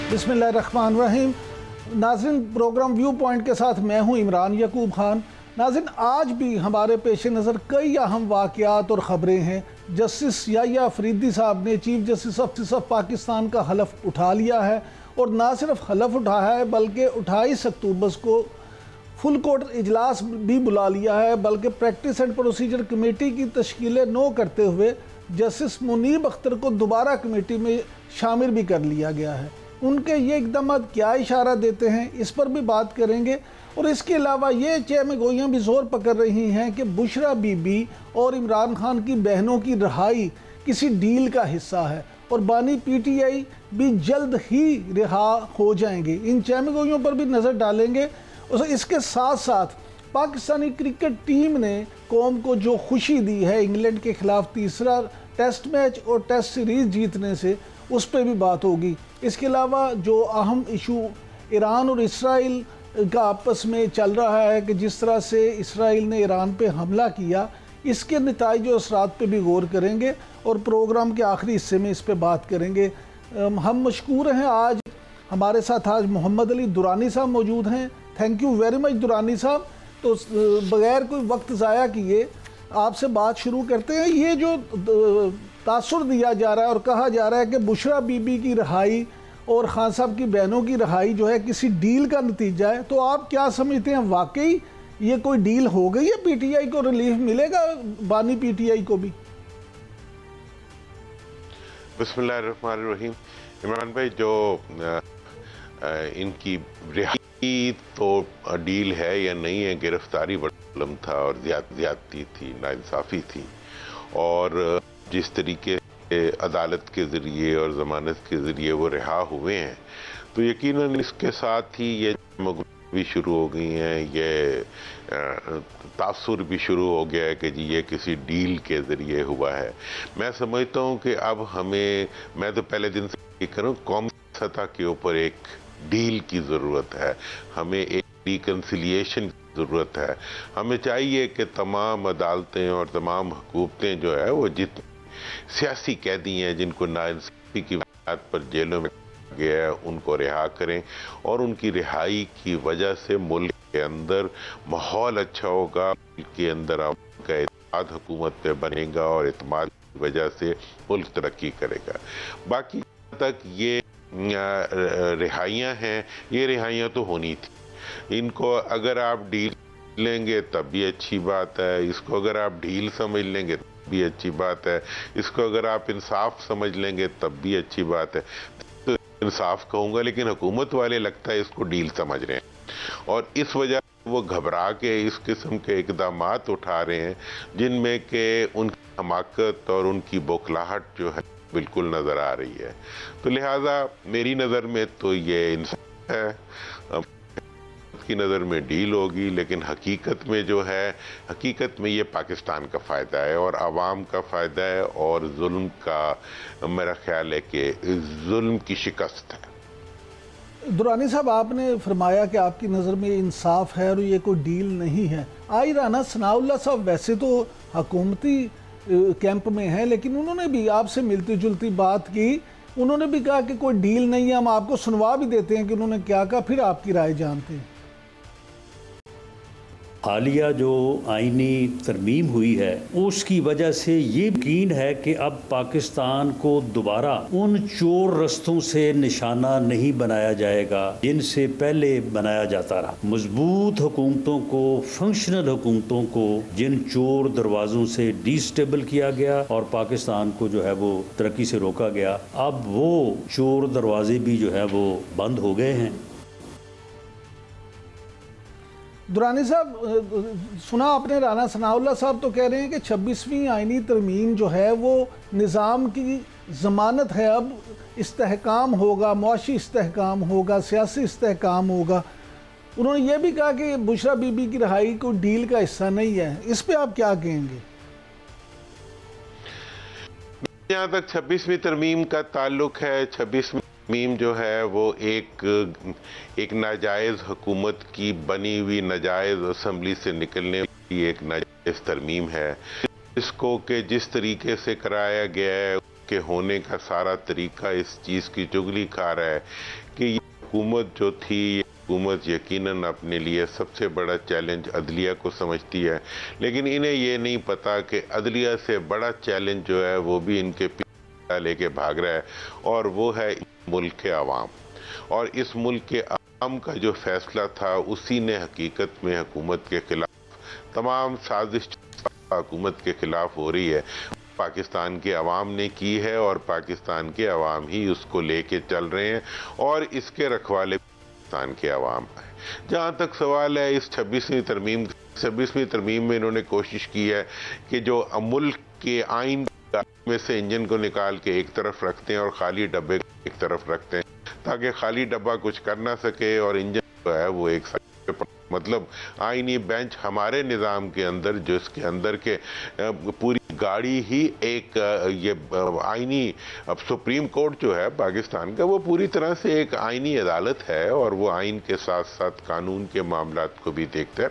बिस्मिल्लाहिर्रहमानिर्रहीम। नाज़रीन, programme view point के साथ मैं हूं इमरान याकूब खान। नाज़रीन, आज भी हमारे पेश नज़र कई अहम वाक़यात और ख़बरें हैं। जस्टिस याह्या अफरीदी साहब ने चीफ जस्टिस ऑफ पाकिस्तान का हलफ उठा लिया है, और ना सिर्फ हलफ उठाया है बल्कि 28 अक्टूबर को फुल कोर्ट इजलास भी बुला लिया है, बल्कि प्रैक्टिस एंड प्रोसीजर कमेटी की तश्कील नो करते हुए जस्टिस मुनीब अख्तर को दोबारा कमेटी में शामिल भी कर लिया गया है। उनके ये इक़दाम क्या इशारा देते हैं, इस पर भी बात करेंगे। और इसके अलावा ये चहमगोइयाँ भी जोर पकड़ रही हैं कि बुशरा बीबी और इमरान खान की बहनों की रिहाई किसी डील का हिस्सा है और बानी पीटीआई भी जल्द ही रिहा हो जाएंगे। इन चहमगोइयों पर भी नज़र डालेंगे। और इसके साथ साथ पाकिस्तानी क्रिकेट टीम ने कौम को जो खुशी दी है इंग्लैंड के ख़िलाफ़ तीसरा टेस्ट मैच और टेस्ट सीरीज़ जीतने से, उस पर भी बात होगी। इसके अलावा जो अहम इशू ईरान और इसराइल का आपस में चल रहा है कि जिस तरह से इसराइल ने ईरान पे हमला किया, इसके नताइज और असरात पे भी गौर करेंगे और प्रोग्राम के आखिरी हिस्से में इस पे बात करेंगे। हम मशकूर हैं, आज हमारे साथ आज मोहम्मद अली दुरानी साहब मौजूद हैं। Thank you very much Durrani साहब। तो बग़ैर कोई वक्त ज़ाया किए आपसे बात शुरू करते हैं। ये जो तासुर दिया जा रहा है और कहा जा रहा है कि बुशरा बीबी की रिहाई और खान साहब की बहनों की रिहाई जो है किसी डील का नतीजा है, तो आप क्या समझते हैं, वाकई ये कोई डील हो गई है? पीटीआई को रिलीफ मिलेगा, बानी पीटीआई को भी? बिस्मिल्लाहिर्रहमानिर्रहीम। इमरान भाई, जो इनकी रिहाई तो डील है या नहीं है, गिरफ्तारी बड़ा था और ज्यादती थी, नाइंसाफ़ी थी। और जिस तरीके से अदालत के ज़रिए और ज़मानत के ज़रिए वो रिहा हुए हैं, तो यकीनन इसके साथ ही ये भी शुरू हो गई हैं, ये तासुर भी शुरू हो गया है कि जी ये किसी डील के ज़रिए हुआ है। मैं समझता हूँ कि अब हमें, मैं तो पहले दिन से ये करूँ, कौमी सतह के ऊपर एक डील की ज़रूरत है, हमें एक रिकन्सिलिएशन की ज़रूरत है। हमें चाहिए कि तमाम अदालतें और तमाम हुकूमतें जो है वो जितने सियासी कैदी हैं जिनको नाइंसाफ़ी की बुनियाद पर जेलों में गया है, उनको रिहा करें। और उनकी रिहाई की वजह से मुल्क के अंदर माहौल अच्छा होगा, मुल्क के अंदर का इत्तेहाद हुकूमत पे बनेगा और इत्तेहाद की वजह से मुल्क तरक्की करेगा। बाकी तक ये रिहाइयाँ हैं, ये रिहाइयाँ तो होनी थी। इनको अगर आप डील लेंगे तब भी अच्छी बात है, इसको अगर आप ढील समझ लेंगे तब भी अच्छी बात है, इसको अगर आप इंसाफ समझ लेंगे तब भी अच्छी बात है। तो इंसाफ कहूँगा, लेकिन हुकूमत वाले लगता है इसको डील समझ रहे हैं और इस वजह वो घबरा के इस किस्म के इक़दामात उठा रहे हैं जिनमें कि उनकी हमाकत और उनकी बौखलाहट जो है बिल्कुल नज़र आ रही है। तो लिहाजा मेरी नज़र में तो ये इंसाफ है, की नज़र में डील होगी, लेकिन हकीकत में जो है, हकीकत में ये पाकिस्तान का फ़ायदा है और आवाम का फ़ायदा है और जुल्म का, मेरा ख्याल है कि जुल्म की शिकस्त है। दुरानी साहब, आपने फरमाया कि आपकी नज़र में इंसाफ है और ये कोई डील नहीं है। आई राना सनाउल्लाह साहब वैसे तो हुकूमती कैंप में हैं, लेकिन उन्होंने भी आपसे मिलती जुलती बात की। उन्होंने भी कहा कि कोई डील नहीं है। हम आपको सुनवा भी देते हैं कि उन्होंने क्या कहा, फिर आपकी राय जानते हैं। हालिया जो आईनी तरमीम हुई है उसकी वजह से ये यकीन है कि अब पाकिस्तान को दोबारा उन चोर रस्तों से निशाना नहीं बनाया जाएगा जिनसे पहले बनाया जाता रहा। मजबूत हुकूमतों को, फंक्शनल हुकूमतों को जिन चोर दरवाज़ों से डिस्टेबल किया गया और पाकिस्तान को जो है वो तरक्की से रोका गया, अब वो चोर दरवाजे भी जो है वो बंद हो गए हैं। दुरानी साहब, सुना आपने, राना सनाउल्लाह साहब तो कह रहे हैं कि 26वीं आईनी तरमीम जो है वो निज़ाम की ज़मानत है। अब इस्तेहकाम होगा, मुआशी इस्तेहकाम होगा, सियासी इस्तेहकाम होगा। उन्होंने ये भी कहा कि बुशरा बीबी की रिहाई को डील का हिस्सा नहीं है। इस पे आप क्या कहेंगे? जहाँ तक 26वीं तरमीम का ताल्लुक है, 26वीं तरमीम जो है वो एक नाजायज़ हुकूमत की बनी हुई नाजायज़ असम्बली से निकलने वाली एक नाजायज़ तरमीम है, इसको कि जिस तरीके से कराया गया है के होने का सारा तरीका इस चीज़ की चुगली खा रहा है कि ये हुकूमत जो थी, ये हुकूमत यकीनन अपने लिए सबसे बड़ा चैलेंज अदलिया को समझती है, लेकिन इन्हें ये नहीं पता कि अदलिया से बड़ा चैलेंज जो है वो भी इनके पीछे लेके भाग रहा है, और वो है मुल्क के अवाम। और इस मुल्क के अवाम का जो फैसला था उसी ने हकीकत में हुकूमत के खिलाफ तमाम साजिश हुकूमत के खिलाफ हो रही है, पाकिस्तान के अवाम ने की है, और पाकिस्तान के अवाम ही उसको लेके चल रहे हैं, और इसके रखवाले पाकिस्तान के अवाम है। जहाँ तक सवाल है इस 26वीं तरमीम में इन्होंने कोशिश की है कि जो मुल्क के आइन में से इंजन को निकाल के एक तरफ रखते हैं और खाली डब्बे को एक तरफ रखते हैं, ताकि खाली डब्बा कुछ कर ना सके और इंजन जो है वो एक मतलब आईनी बेंच हमारे निज़ाम के अंदर, जो इसके अंदर के पूरी गाड़ी ही एक ये आईनी, अब सुप्रीम कोर्ट जो है पाकिस्तान का वो पूरी तरह से एक आईनी अदालत है, और वो आइन के साथ साथ कानून के मामलात को भी देखता है।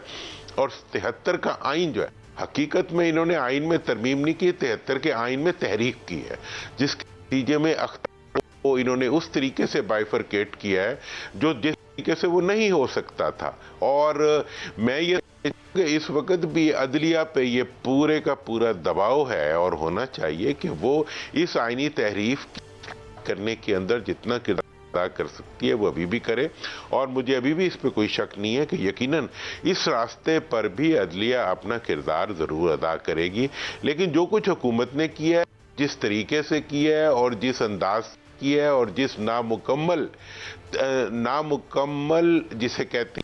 और 73 का आइन जो है, हकीकत में इन्होंने आइन में तरमीम नहीं की, 73 के आइन में तहरीक की है, जिसके नतीजे में अख्तर को इन्होंने उस तरीके से बाइफरकेट किया है जो जिस तरीके से वो नहीं हो सकता था। और मैं ये इस वक्त भी अदलिया पे ये पूरे का पूरा दबाव है, और होना चाहिए कि वो इस आईनी तहरीफ करने के अंदर जितना किरदार अदा कर सकती है वो अभी भी करे, और मुझे अभी भी इस पे कोई शक नहीं है कि यकीनन इस रास्ते पर भी अदलिया अपना किरदार जरूर अदा करेगी। लेकिन जो कुछ हुकूमत ने किया है, जिस तरीके से किया है और जिस अंदाज किया है और जिस नामुकम्मल जिसे कहते हैं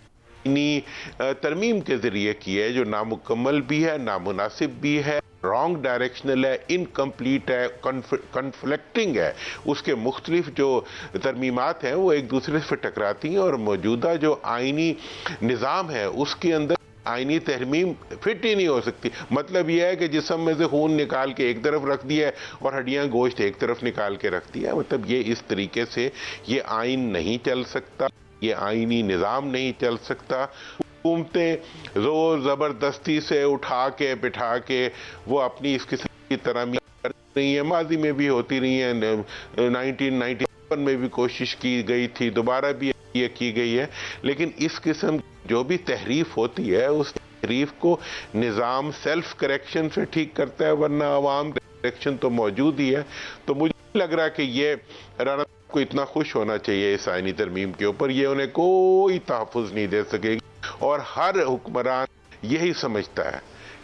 तरमीम के जरिए किया है, जो नामुकम्मल भी है, नामुनासिब भी है, रॉन्ग डायरेक्शनल है, इनकम्प्लीट है, कन्फ्लिक्टिंग है, उसके मुख्तलिफ जो तरमीमात हैं वो एक दूसरे से टकराती हैं, और मौजूदा जो आइनी निज़ाम है उसके अंदर आईनी तरमीम फिट ही नहीं हो सकती। मतलब यह है कि जिस्म में से खून निकाल के एक तरफ रख दिया है और हड्डियां गोश्त एक तरफ निकाल के रख दिया है। मतलब ये इस तरीके से ये आइन नहीं चल सकता, ये आईनी निज़ाम नहीं चल सकता। हुकूमतें जोर ज़बरदस्ती से उठा के बिठा के वो अपनी इस किस्म की तरह कर रही है, माजी में भी होती रही है, 1997 में भी कोशिश की गई थी, दोबारा भी ये की गई है। लेकिन इस किस्म जो भी तहरीफ होती है उस तहरीफ को निज़ाम सेल्फ करेक्शन से ठीक करता है, वरना अवाम करेक्शन तो मौजूद ही है। तो मुझे लग रहा है कि ये राना को इतना खुश होना चाहिए इस आईनी तरमीम के ऊपर, ये उन्हें कोई तहफ़्फ़ुज़ नहीं दे सकेगी। और हर हुक्मरान यही समझता है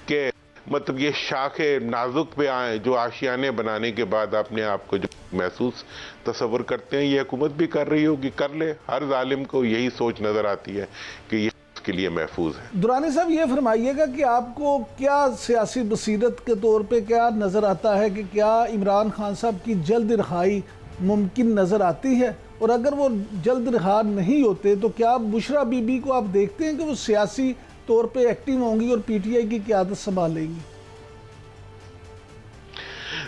कि मतलब ये शाखे नाजुक पे आए, जो आशियाने बनाने के बाद अपने आप को जो महसूस तसव्वुर करते हैं, ये हुकूमत भी कर रही होगी, कर ले। हर जालिम को यही सोच नज़र आती है कि ये के लिए महफूज है। दुरानी साहब, ये फरमाइएगा कि आपको क्या सियासी बसीरत के तौर पे क्या नज़र आता है कि क्या इमरान खान साहब की जल्द रिहाई मुमकिन नज़र आती है? और अगर वो जल्द रिहा नहीं होते तो क्या बुशरा बीबी को आप देखते हैं कि वो सियासी तौर पे एक्टिव होंगी और पीटीआई की क़यादत संभालेंगी?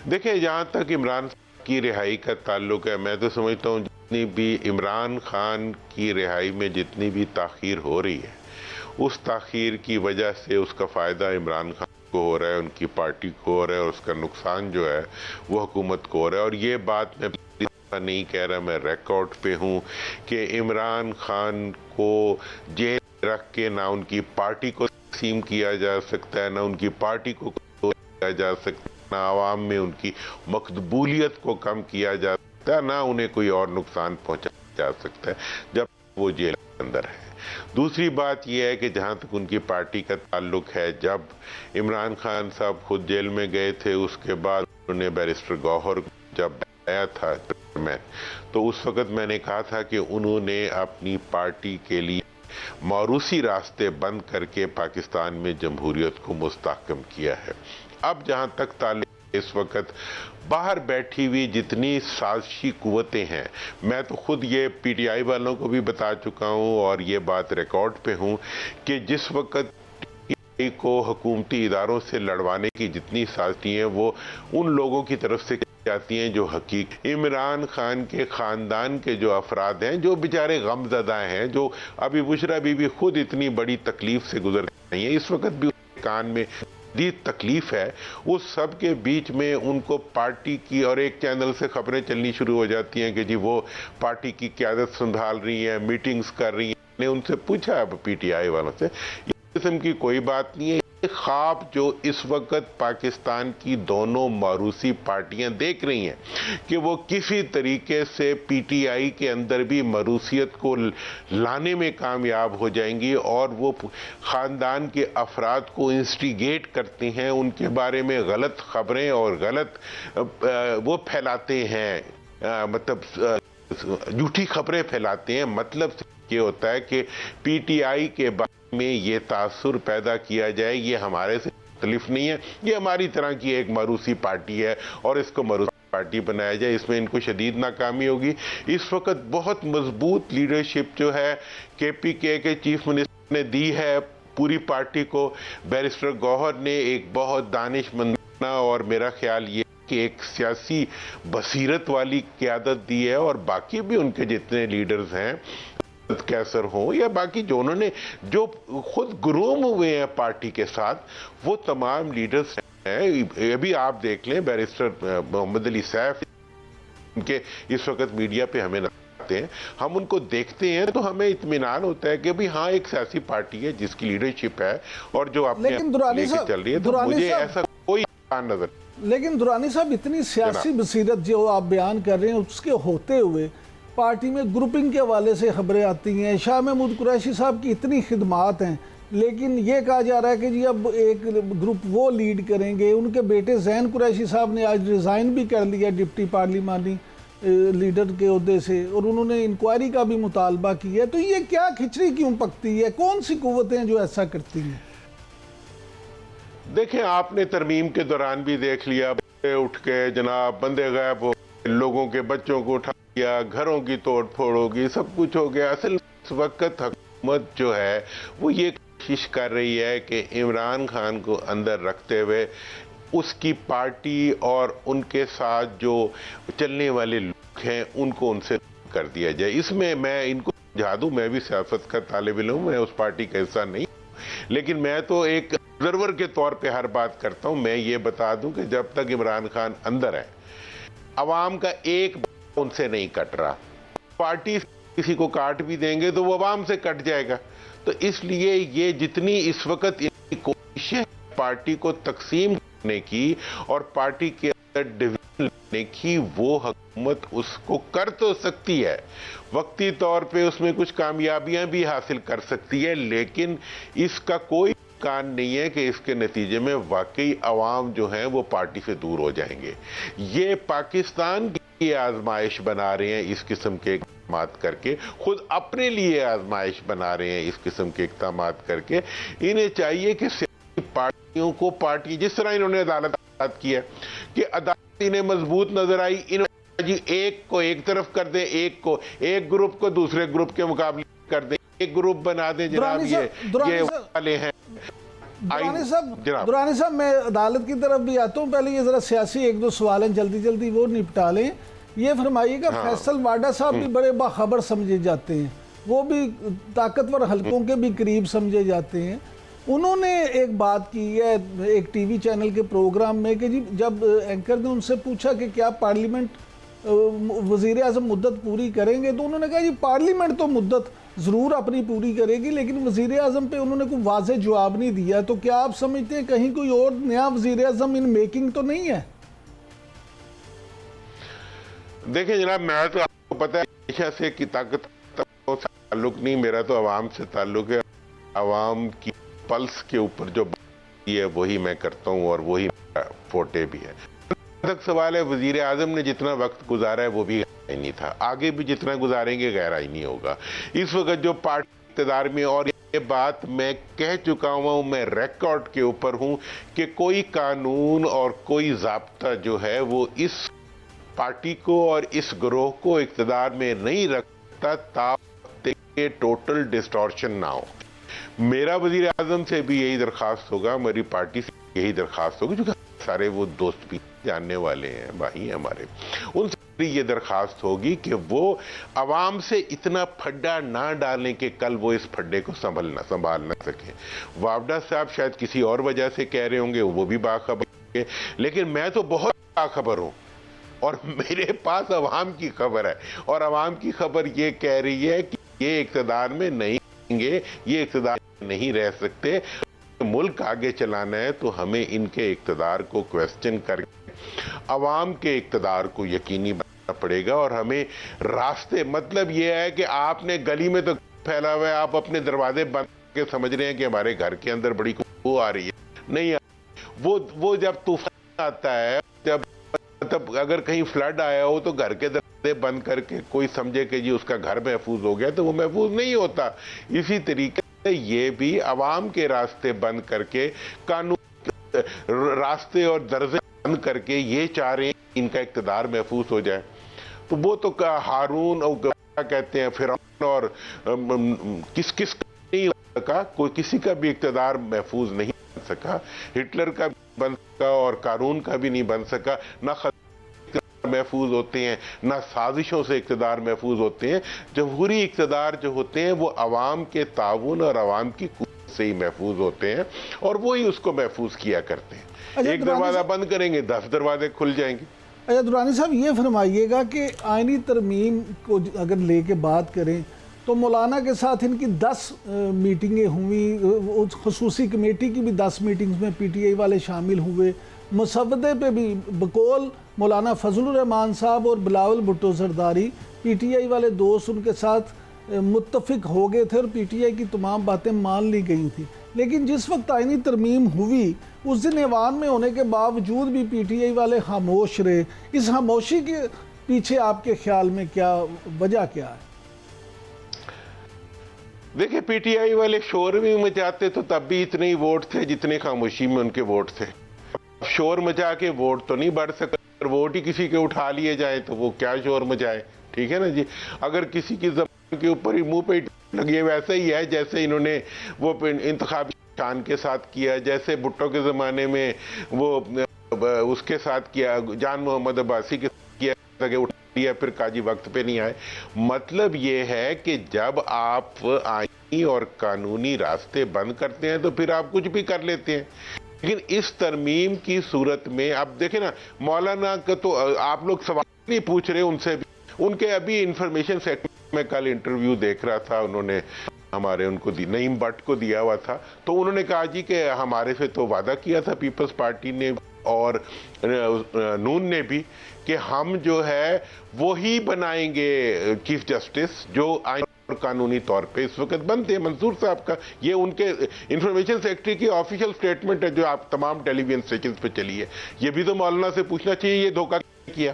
देखिए, जहाँ तक इमरान की रिहाई का ताल्लुक है, मैं तो समझता हूँ जितनी भी इमरान खान की रिहाई में जितनी भी ताख़ीर हो रही है, उस ताख़ीर की वजह से उसका फ़ायदा इमरान खान को हो रहा है, उनकी पार्टी को हो रहा है, और उसका नुकसान जो है वो हुकूमत को हो रहा है। और ये बात मैं नहीं कह रहा, मैं रिकॉर्ड पे हूँ कि इमरान खान को जेल रख के ना उनकी पार्टी को तक़सीम किया जा सकता है, ना उनकी पार्टी को किया जा सकता है, ना आवाम में उनकी मकबूलियत को कम किया जा सकता है, ना उन्हें कोई और नुकसान पहुँचा जा सकता है जब वो जेल के अंदर है। दूसरी बात यह है कि जहाँ तक उनकी पार्टी का ताल्लुक है, जब इमरान खान साहब खुद जेल में गए थे, उसके बाद उन्होंने बैरिस्टर गौहर जब आया था में, तो उस वक़्त मैंने कहा था कि उन्होंने अपनी पार्टी के लिए मौरूसी रास्ते बंद करके पाकिस्तान में जमहूरियत को मुस्तहकम किया है। अब जहाँ तक ताल्लुक इस वक्त बाहर बैठी हुई जितनी साजिशी कुव्वतें हैं, मैं तो खुद ये पीटीआई वालों को भी बता चुका हूँ और ये बात रिकॉर्ड पे हूँ कि जिस वक्त को हुकूमती इदारों से लड़वाने की जितनी साजिशें हैं वो उन लोगों की तरफ से जाती हैं जो हकीक इमरान खान के ख़ानदान के जो अफराद हैं, जो बेचारे गमज़दा हैं, जो अभी बुशरा बीबी खुद इतनी बड़ी तकलीफ से गुजर रही हैं, इस वक्त भी कान में दी तकलीफ है, उस सब के बीच में उनको पार्टी की और एक चैनल से खबरें चलनी शुरू हो जाती हैं कि जी वो पार्टी की क़यादत संभाल रही हैं, मीटिंग्स कर रही हैं। मैंने उनसे पूछा अब पीटीआई वालों से, इस किस्म की कोई बात नहीं है। ख्वाब जो इस वक्त पाकिस्तान की दोनों मारूसी पार्टियां देख रही हैं कि वो किसी तरीके से पीटीआई के अंदर भी मारूसियत को लाने में कामयाब हो जाएंगी और वो ख़ानदान के अफराद को इंस्टिगेट करते हैं, उनके बारे में गलत खबरें और गलत वो फैलाते हैं, मतलब झूठी खबरें फैलाते हैं। मतलब ये होता है कि पीटीआई के बारे में ये तासुर पैदा किया जाए ये हमारे से मुख्तलिफ नहीं है, ये हमारी तरह की एक मारूसी पार्टी है और इसको मारूसी पार्टी बनाया जाए, इसमें इनको शदीद नाकामी होगी। इस वक्त बहुत मजबूत लीडरशिप जो है केपीके के चीफ मिनिस्टर ने दी है पूरी पार्टी को। बैरिस्टर गौहर ने एक बहुत दानिशमंदाना और मेरा ख्याल ये कि एक सियासी बसीरत वाली क़यादत दी है, और बाकी भी उनके जितने लीडर्स हैं कैसर हो या बाकी जो उन्होंने जो खुद गुरूम हुए हैं पार्टी के साथ, वो तमाम लीडर्स हैं। अभी आप देख लें बैरिस्टर मोहम्मद अली सैफ, उनके इस वक्त मीडिया पे हमें आते हैं, हम उनको देखते हैं तो हमें इत्मीनान होता है कि भाई हाँ एक सियासी पार्टी है जिसकी लीडरशिप है और जो अपने लेके चल रही है। तो मुझे ऐसा कोई नजर। लेकिन दुरानी साहब, इतनी सियासी बसीरत जो आप बयान कर रहे हैं उसके होते हुए पार्टी में ग्रुपिंग के हवाले से खबरें आती हैं, शाह महमूद कुरैशी साहब की इतनी खिदमात हैं, लेकिन ये कहा जा रहा है कि जी अब एक ग्रुप वो लीड करेंगे। उनके बेटे जैन कुरैशी साहब ने आज रिज़ाइन भी कर लिया डिप्टी पार्लिमानी लीडर के ओहदे से, और उन्होंने इंक्वायरी का भी मुतालबा किया है। तो ये क्या खिचड़ी क्यों पकती है? कौन सी कुव्वतें जो ऐसा करती हैं? देखें, आपने तरमीम के दौरान भी देख लिया, उठ के जनाब बंदे गायब हो, लोगों के बच्चों को उठा लिया, घरों की तोड़ फोड़ होगी, सब कुछ हो गया। असल इस वक्त हुकूमत जो है वो ये कोशिश कर रही है कि इमरान खान को अंदर रखते हुए उसकी पार्टी और उनके साथ जो चलने वाले लोग हैं उनको उनसे कर दिया जाए। इसमें मैं इनको समझा दूं, मैं भी सियासत का तालिब इल्म हूं, मैं उस पार्टी का हिस्सा नहीं, लेकिन मैं तो एक ऑब्जर्वर के तौर पे हर बात करता हूं। मैं ये बता दूं कि जब तक इमरान खान अंदर है, अवाम का एक उनसे नहीं कट रहा। पार्टी किसी को काट भी देंगे तो वो अवाम से कट जाएगा। तो इसलिए ये जितनी इस वक्त इनकी कोशिश है पार्टी को तकसीम करने की और पार्टी के अंदर डिवीजन लाने की, वो हुकूमत उसको कर तो सकती है, वक्ती तौर पे उसमें कुछ कामयाबियां भी हासिल कर सकती है, लेकिन इसका कोई कान नहीं है कि इसके नतीजे में वाकई अवाम जो है वो पार्टी से दूर हो जाएंगे। ये पाकिस्तान की आजमाइश बना रहे हैं इस किस्म के इक़दामात करके, खुद अपने लिए आजमाइश बना रहे हैं इस किस्म के इक़दामात करके। इन्हें चाहिए कि सियासी पार्टियों को पार्टी, जिस तरह इन्होंने अदालत किया कि अदालत इन्हें मजबूत नजर आई, इन्होंने जी एक को एक तरफ कर दे, एक ग्रुप को दूसरे ग्रुप के मुकाबले कर दे, एक ग्रुप बना दे। जनाब ये वाले हैं दुरानी साहब, मैं अदालत की तरफ भी आता हूँ, पहले ये जरा सियासी एक दो सवाल हैं जल्दी जल्दी वो निपटा लें। ये फरमाइएगा, फैसल वाडा साहब भी बड़े बाखबर समझे जाते हैं, वो भी ताकतवर हलकों के भी करीब समझे जाते हैं। उन्होंने एक बात की है एक टीवी चैनल के प्रोग्राम में कि जी जब एंकर ने उनसे पूछा कि क्या पार्लियामेंट वज़ीर आज़म मुद्दत पूरी करेंगे, तो उन्होंने कहा जी पार्लियामेंट तो मुद्दत ज़रूर अपनी पूरी करेगी, लेकिन वज़ीर आज़म पे उन्होंने कोई वाज़ेह जवाब नहीं दिया। तो क्या आप समझते हैं कहीं कोई और नया वज़ीर आज़म इन मेकिंग तो नहीं है? देखिए जनाब, मैं तो आपको पता है हमेशा से कि ताकत ताल्लुक नहीं, मेरा तो आवाम से ताल्लुक है। आवाम की पल्स के ऊपर जो बात है वही मैं करता हूँ और वही फोटे भी है। तक सवाल है, वजीर आजम ने जितना वक्त गुजारा है वो भी गैर नहीं था, आगे भी जितना गुजारेंगे गैर ही नहीं होगा। इस वक्त जो पार्टी इक़्तिदार में, और ये बात मैं कह चुका हूँ, मैं रिकॉर्ड के ऊपर हूँ कि कोई कानून और कोई ज़ाब्ता जो है वो इस पार्टी को और इस ग्रोह को इक़्तिदार में नहीं रखता ताकि टोटल डिस्टॉर्शन ना हो। मेरा वजीर आजम से भी यही दरख्वास्त होगा, मेरी पार्टी से यही दरख्वास्त होगी, क्योंकि सारे वो दोस्त भी जानने वाले हैं, भाई हैं हमारे, उनसे ये दरखास्त होगी कि वो आवाम से इतना फड्डा ना डालें कि कल वो इस फड्डे को संभाल ना सके। वावडा साहब शायद किसी और वजह से कह रहे होंगे, वो भी बाखबर है, लेकिन मैं तो बहुत बाखबर हूं और मेरे पास अवाम की खबर है और अवाम की खबर ये कह रही है कि ये इक़्तिदार में नहीं रहेंगे, ये इक़्तिदार में नहीं रह सकते। मुल्क आगे चलाना है तो हमें इनके इक़्तिदार को क्वेश्चन करके अवाम के इक़्तिदार को यकीनी बनाना पड़ेगा। और हमें रास्ते, मतलब ये है कि आपने गली में तो फैला हुआ है, आप अपने दरवाजे बंद के समझ रहे हैं कि हमारे घर के अंदर बड़ी खुशबू आ रही है, नहीं। वो जब तूफान आता है, जब मतलब अगर कहीं फ्लड आया हो तो घर के दरवाजे बंद करके कोई समझे कि जी उसका घर महफूज हो गया, तो वो महफूज नहीं होता। इसी तरीके से ये भी अवाम के रास्ते बंद करके, कानून रास्ते और दरजे बंद करके ये चाह रहे हैं कि इनका इक़्तिदार महफूज हो जाए। तो वो तो हारून और क्या कहते हैं फिरौन और किस नहीं हो सका, कोई किसी का भी इक़्तिदार महफूज नहीं बन सका। हिटलर का भी बन सका और कानून का भी नहीं बन सका। ना महफूज होते हैं, ना साजिशों से इक़्तिदार महफूज होते हैं। जमहूरी इक़्तिदार जो होते हैं वो अवाम के ताउन और अवाम की कुव्वत से ही महफूज होते हैं और वो ही उसको महफूज किया करते हैं। एक दरवाजा बंद करेंगे 10 दरवाजे खुल जाएंगे। अच्छा दुरानी साहब, ये फरमाइएगा कि आईनी तरमीम को अगर लेके बात करें तो मौलाना के साथ इनकी 10 मीटिंगें हुई, उस खसूसी कमेटी की भी 10 मीटिंग्स में PTI वाले शामिल हुए। मुसवदे पे भी बकौल मौलाना फजलुर रहमान साहब और बिलावल भुट्टो जरदारी PTI वाले दोस्त उनके साथ मुत्तफिक हो गए थे और PTI की तमाम बातें मान ली गई थी। लेकिन जिस वक्त आईनी तरमीम हुई उस दिन ऐवान में होने के बावजूद भी PTI वाले खामोश रहे। इस खामोशी के पीछे आपके ख्याल में क्या वजह क्या है? देखिए, PTI वाले शोर भी मचाते तो तब भी इतने ही वोट थे जितने खामोशी में उनके वोट थे। शोर मचा के वोट तो नहीं बढ़ सकते, अगर वोट ही किसी के उठा लिए जाए तो वो क्या शोर मचाए, ठीक है ना जी। अगर किसी की ज़बान के ऊपर ही मुंह पे लगे, वैसे ही है जैसे इन्होंने वो इंतखाबी शान के साथ किया, जैसे भुट्टो के ज़माने में वो उसके साथ किया, जान मोहम्मद अब्बासी के साथ किया, उठा लिया, फिर काजी वक्त पे नहीं आए। मतलब ये है कि जब आप आईनी और कानूनी रास्ते बंद करते हैं तो फिर आप कुछ भी कर लेते हैं। लेकिन इस तरमीम की सूरत में अब देखें ना, मौलाना का तो आप लोग सवाल नहीं पूछ रहे उनसे भी, उनके अभी इंफॉर्मेशन सेक्टर में कल इंटरव्यू देख रहा था, उन्होंने हमारे उनको नईम भट्ट को दिया हुआ था, तो उन्होंने कहा जी कि हमारे से तो वादा किया था पीपल्स पार्टी ने और नून ने भी कि हम जो है वो ही बनाएंगे चीफ जस्टिस, जो आईन और कानूनी तौर पे इस वक्त बनते हैं मंसूर साहब का। ये उनके इंफॉर्मेशन सेक्रेटरी की ऑफिशियल स्टेटमेंट है जो आप तमाम टेलीविजन स्टेशन पे चली है। ये भी तो मौलाना से पूछना चाहिए ये धोखा किया।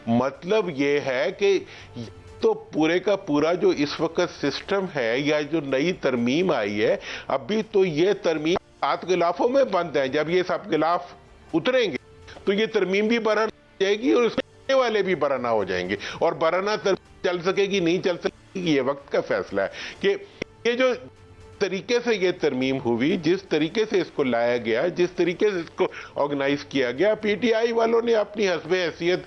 मतलब ये है कि तो पूरे का पूरा जो इस वक्त सिस्टम है या जो नई तरमीम आई है, अभी तो ये तरमीम 7 गिलाफों में बंद है। जब ये सब गिलाफ उतरेंगे तो ये तरमीम भी बराना हो जाएगी और उसके वाले भी बराना हो जाएंगे। और बराना चल सकेगी नहीं चल सकेगी ये वक्त का फैसला है कि ये जो तरीके से ये तरमीम हुई, जिस तरीके से इसको लाया गया, जिस तरीके से इसको ऑर्गेनाइज किया गया, PTI वालों ने अपनी हस्बे हैसियत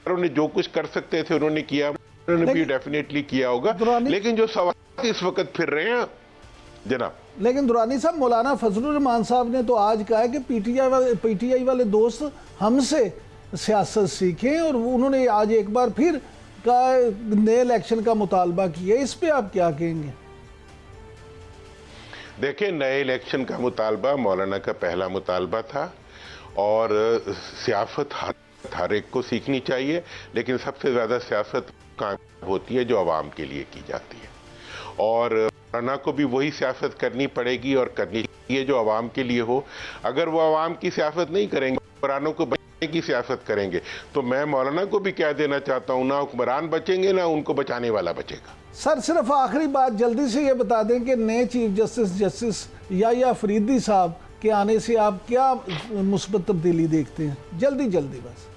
उन्होंने जो कुछ कर सकते थे उन्होंने किया, उन्होंने भी डेफिनेटली किया होगा। लेकिन जो सवाल इस वक्त फिर रहे हैं जनाब, लेकिन दुरानी साहब, मौलाना फजलुर रहमान साहब ने तो आज कहा है कि PTI वाले दोस्त हमसे सियासत सीखें और उन्होंने आज एक बार फिर नए इलेक्शन का मुतालबा किया। इस पे आप क्या कहेंगे? देखिए, नए इलेक्शन का मुतालबा मौलाना का पहला मुतालबा था और सियासत हर एक को सीखनी चाहिए, लेकिन सबसे ज़्यादा सियासत कामयाब होती है जो आवाम के लिए की जाती है। और मौलाना को भी वही सियासत करनी पड़ेगी और करनी चाहिए जो आवाम के लिए हो। अगर वो आवाम की सियासत नहीं करेंगे, हुक्मरानों को बचाने की सियासत करेंगे, तो मैं मौलाना को भी कह देना चाहता हूँ, ना हुक्मरान बचेंगे ना उनको बचाने वाला बचेगा। सर, सिर्फ आखिरी बात जल्दी से ये बता दें कि नए चीफ जस्टिस याया अफरीदी साहब के आने से आप क्या मुस्बत तब्दीली देखते हैं? जल्दी बस।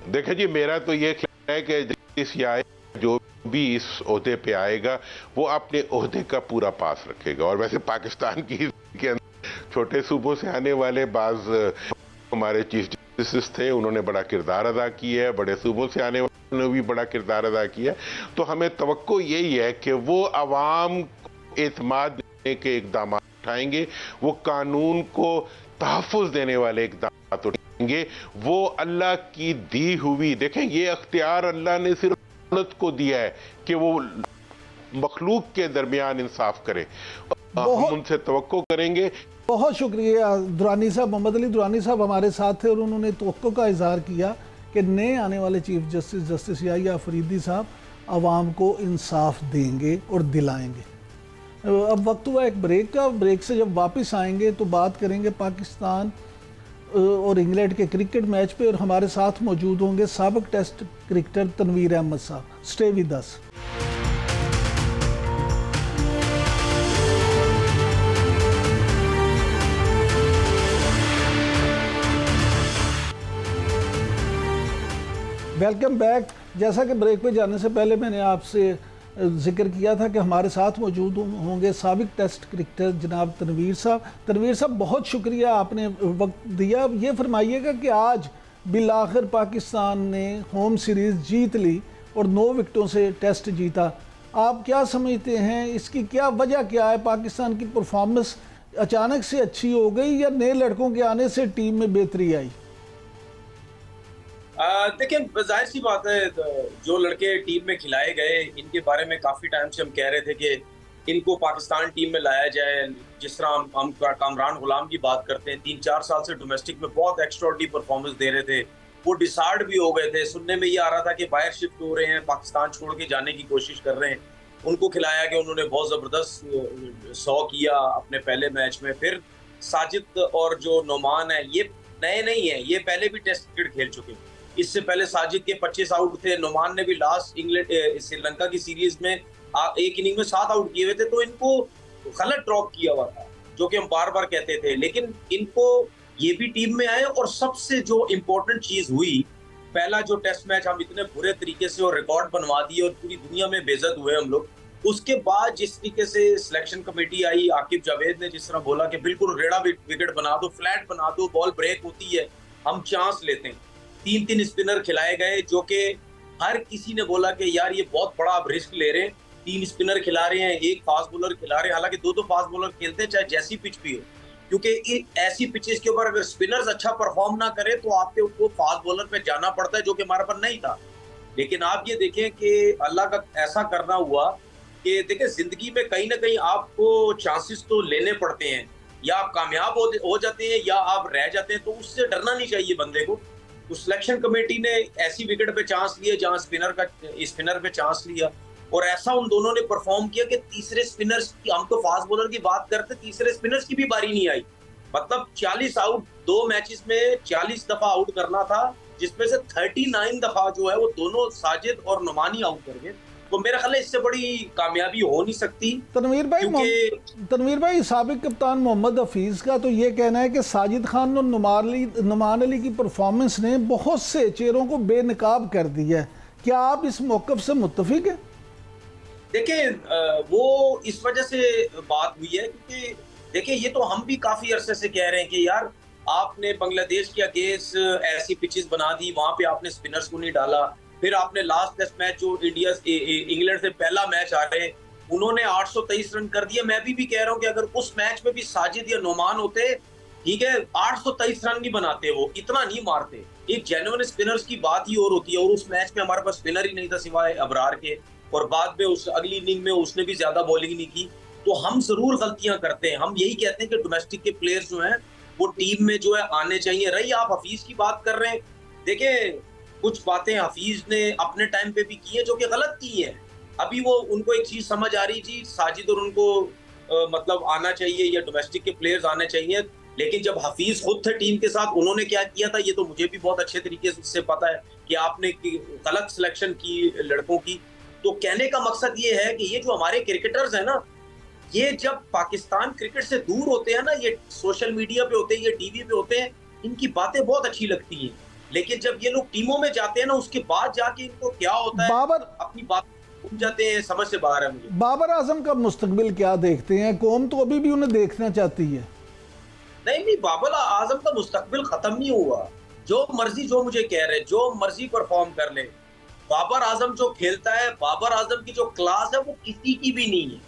देखिए जी, मेरा तो ये ख्याल है कि जस्टिस याया जो भी इस ओहदे पे आएगा वो अपने ओहदे का पूरा पास रखेगा। और वैसे पाकिस्तान की के अंदर छोटे सूबों से आने वाले बाज हमारे चीफ जस्टिस थे, उन्होंने बड़ा किरदार अदा किया है, बड़े सूबों से आने वालों ने भी बड़ा किरदार अदा किया है। तो हमें तवक्को यही है कि वो अवाम को एतमाद देने के इकदाम उठाएंगे, वो कानून को तहफ़्फ़ुज़ देने वाले इकदाम उठाएंगे, वो अल्लाह की दी हुई, देखें ये अख्तियार अल्लाह ने सिर्फ औरत को दिया है कि वो मखलूक के दरमियान इंसाफ करे। हम उनसे तवक्को करेंगे। बहुत शुक्रिया दुरानी साहब, मोहम्मद अली दुरानी साहब हमारे साथ थे और उन्होंने तवक्को का इजहार किया कि नए आने वाले chief justice justice Yahya Afridi साहब आवाम को इंसाफ देंगे और दिलाएंगे। अब वक्त हुआ एक ब्रेक का। ब्रेक से जब वापस आएंगे तो बात करेंगे पाकिस्तान और इंग्लैंड के क्रिकेट मैच पे, और हमारे साथ मौजूद होंगे साबिक टेस्ट क्रिकेटर तनवीर अहमद साहब। Stay with us. Welcome back. जैसा कि ब्रेक पे जाने से पहले मैंने आपसे जिक्र किया था कि हमारे साथ मौजूद होंगे साबिक टेस्ट क्रिकेटर जनाब तनवीर साहब। तनवीर साहब बहुत शुक्रिया, आपने वक्त दिया। ये फरमाइएगा कि आज बिलाखिर पाकिस्तान ने होम सीरीज़ जीत ली और 9 विकेटों से टेस्ट जीता। आप क्या समझते हैं, इसकी क्या वजह क्या है? पाकिस्तान की परफॉर्मेंस अचानक से अच्छी हो गई या नए लड़कों के आने से टीम में बेहतरी आई? देखिए, जाहिर सी बात है, जो लड़के टीम में खिलाए गए इनके बारे में काफ़ी टाइम से हम कह रहे थे कि इनको पाकिस्तान टीम में लाया जाए। जिस तरह हम कामरान गुलाम की बात करते हैं, 3-4 साल से डोमेस्टिक में बहुत एक्स्ट्राऑर्डिनरी परफॉर्मेंस दे रहे थे, वो डिसार्ड भी हो गए थे। सुनने में ये आ रहा था कि बाहर शिफ्ट हो रहे हैं, पाकिस्तान छोड़ के जाने की कोशिश कर रहे हैं। उनको खिलाया कि उन्होंने बहुत ज़बरदस्त 100 किया अपने पहले मैच में। फिर साजिद और जो नोमान है, ये नए नहीं है, ये पहले भी टेस्ट क्रिकेट खेल चुके हैं। इससे पहले साजिद के 25 आउट थे, नोमान ने भी लास्ट इंग्लैंड श्रीलंका की सीरीज में एक इनिंग में 7 आउट किए हुए थे। तो इनको गलत ड्रॉप किया हुआ था, जो कि हम बार बार कहते थे, लेकिन इनको ये भी टीम में आए। और सबसे जो इम्पोर्टेंट चीज हुई, पहला जो टेस्ट मैच हम इतने बुरे तरीके से और रिकॉर्ड बनवा दिए और पूरी दुनिया में बेइज्जत हुए हम लोग। उसके बाद जिस तरीके से सिलेक्शन कमेटी आई, आकिब जावेद ने जिस तरह बोला कि बिल्कुल रेड़ा विकेट बना दो, फ्लैट बना दो, बॉल ब्रेक होती है, हम चांस लेते हैं। 3-3 स्पिनर खिलाए गए, जो कि हर किसी ने बोला कि यार ये बहुत बड़ा आप रिस्क ले रहे हैं। 3 स्पिनर खिला रहे हैं, 1 फास्ट बॉलर खिला रहे हैं, हालांकि 2 फास्ट बॉलर खेलते हैं चाहे जैसी पिच भी हो, क्योंकि ऐसी पिचेस के ऊपर अगर स्पिनर्स अच्छा परफॉर्म ना करे तो आपके उनको फास्ट बॉलर पे जाना पड़ता है, जो कि हमारे पास नहीं था। लेकिन आप ये देखें कि अल्लाह का ऐसा करना हुआ कि देखें, जिंदगी में कहीं ना कहीं आपको चांसेस तो लेने पड़ते हैं, या आप कामयाब हो जाते हैं या आप रह जाते हैं। तो उससे डरना नहीं चाहिए बंदे को। तो सिलेक्शन कमेटी ने ऐसी विकेट पे चांस लिए जहां स्पिनर पे चांस लिया, और ऐसा उन दोनों ने परफॉर्म किया कि तीसरे स्पिनर्स की, हम तो फास्ट बॉलर की बात करते, तीसरे स्पिनर्स की भी बारी नहीं आई। मतलब 40 आउट 2 मैचेस में 40 दफा आउट करना था, जिसमें से 39 दफा जो है वो दोनों साजिद और नुमानी आउट कर गए। तो मेरा ख्याल है इससे बड़ी कामयाबी हो नहीं सकती। तनवीर भाई, साबिक कप्तान मोहम्मद हफीज का तो ये कहना है कि साजिद खान और नुमान अली की परफॉर्मेंस ने बहुत से चेहरों को बेनकाब कर दिया है। क्या आप इस मौक़िफ़ से मुत्तफिक हैं? देखिए, वो इस वजह से बात हुई है क्योंकि देखिए, ये तो हम भी काफी अरसे से कह रहे हैं कि यार आपने बांग्लादेश के अगेंस्ट ऐसी पिचेस बना दी, वहां पे आपने स्पिनर्स को नहीं डाला। फिर आपने लास्ट टेस्ट मैच जो इंग्लैंड से पहला मैच आ रहे, उन्होंने 823 रन कर दिया। मैं भी कह रहा हूँ कि अगर उस मैच में भी साजिद या नोमान होते, ठीक है, 823 रन नहीं बनाते, वो इतना नहीं मारते। एक जेन्युइन स्पिनर्स की बात ही और होती है, और उस मैच में हमारे पास स्पिनर ही नहीं था सिवाय अबरार के, और बाद में उस अगली इनिंग में उसने भी ज्यादा बॉलिंग नहीं की। तो हम जरूर गलतियां करते हैं। हम यही कहते हैं कि डोमेस्टिक के प्लेयर्स जो हैं वो टीम में जो है आने चाहिए। रही आप हफीज की बात कर रहे हैं, देखिए कुछ बातें हफीज ने अपने टाइम पे भी की है जो कि गलत की है। अभी वो उनको एक चीज समझ आ रही थी, साजिद और उनको मतलब आना चाहिए या डोमेस्टिक के प्लेयर्स आने चाहिए। लेकिन जब हफीज खुद थे टीम के साथ, उन्होंने क्या किया था ये तो मुझे भी बहुत अच्छे तरीके से पता है कि आपने गलत सिलेक्शन की लड़कों की। तो कहने का मकसद ये है कि ये जो हमारे क्रिकेटर्स हैं ना, ये जब पाकिस्तान क्रिकेट से दूर होते हैं ना, ये सोशल मीडिया पे होते हैं, ये टीवी पे होते हैं, इनकी बातें बहुत अच्छी लगती हैं। लेकिन जब ये लोग टीमों में जाते हैं ना, उसके बाद जाके इनको क्या होता है, अपनी बात भूल जाते हैं, समझ से बाहर है। मुझे बाबर आजम का मुस्तकबिल क्या देखते हैं? कौम तो अभी भी उन्हें देखना चाहती है। नहीं, बाबर आजम का मुस्तकबिल खत्म नहीं हुआ। जो मर्जी जो मुझे कह रहे, जो मर्जी परफॉर्म कर ले, बाबर आजम जो खेलता है, बाबर आजम की जो क्लास है वो किसी की भी नहीं है,